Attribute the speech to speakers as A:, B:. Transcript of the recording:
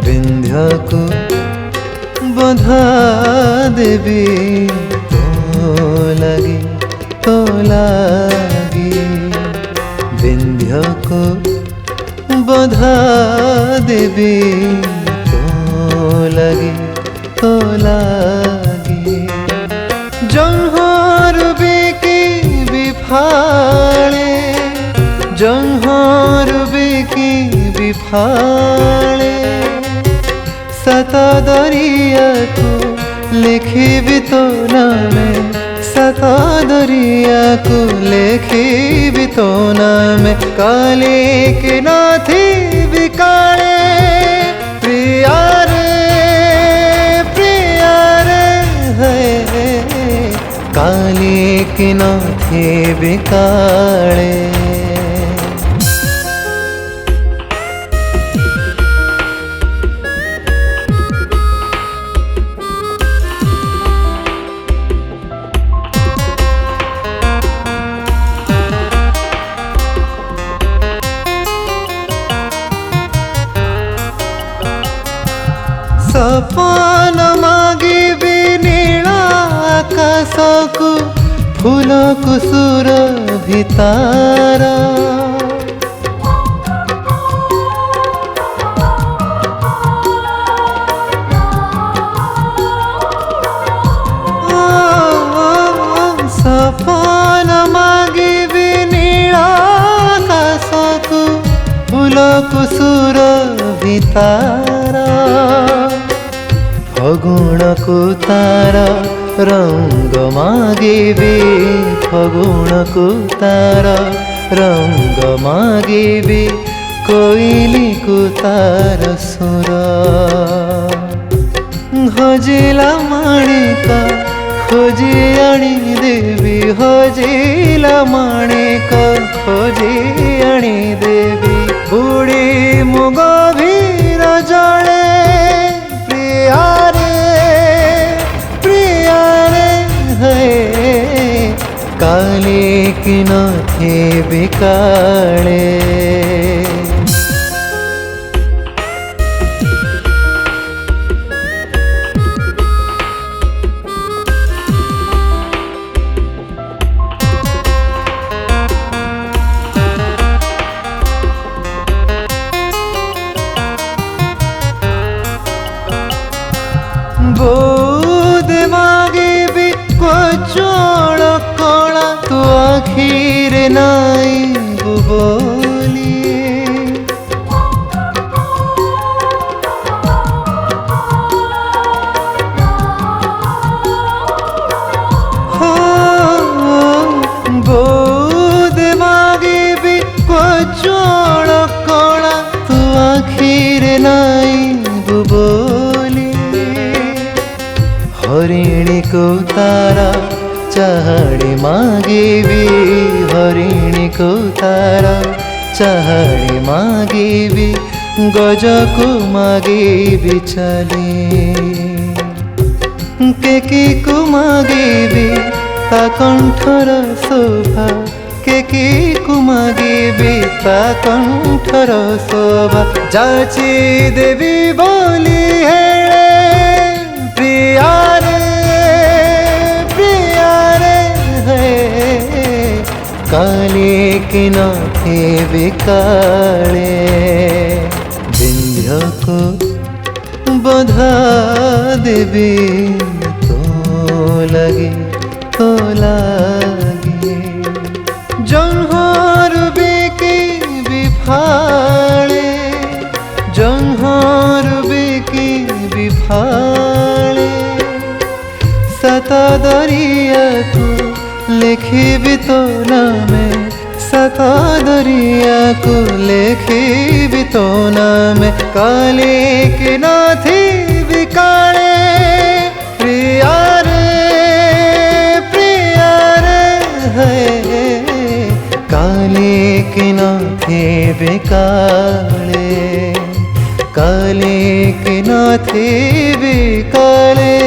A: विंध्यको बधा देवी तो लगी विंध्यको बधा देवी तो लगी जंहर बिकी बिफाले जंहर बिकी बिफाले सत दरिया को लिखी तो नामे सत दरिया को लिखी तो नामे काले के नाथी बिकाले प्रिया रे है काले के नाथी बिकाले सपन मागिबी नीला आकाश को फूल कुसुर भितार सपन मागिबी नीला आकाश को फूल कुसुर भितार फगुण को तार रंग मागिबी फगुण को तार रंग मागिबी कोइली को तार सुर हजिला माणिक खोजी आनी देवी हजिला माणिक खोजी आनी देवी बुढ़ी मुग भीर जड़े काले की नाथे बिकाले बोध मागिबी कोचोड़ कोड़ा तो आखिर नाई बोली बोध मागिबी कोचोड़ कोड़ा तो आखिर नाई बोली हरिणी को तारा चाहड़ी मागिबी हरिणी को तारा चाहड़ी मागिबी गज को मागिबी चली केकी को मागिबी ता कंठर शोभा केकी को मागिबी ता कंठर शोभा जाची देवी बोली है प्रिया काले की नाथे बिकाले विंध्य को बधा देवी तो लगी जंहर बिकी बिफाले जंहर बिकी बिफाले सत दरिया को लिखी तो नामे का दरिया को लेखी तो नाम काले के नाथी बिकाले प्रिया रे है काले के नाथे बिकाले काले के नाथे बिकाले।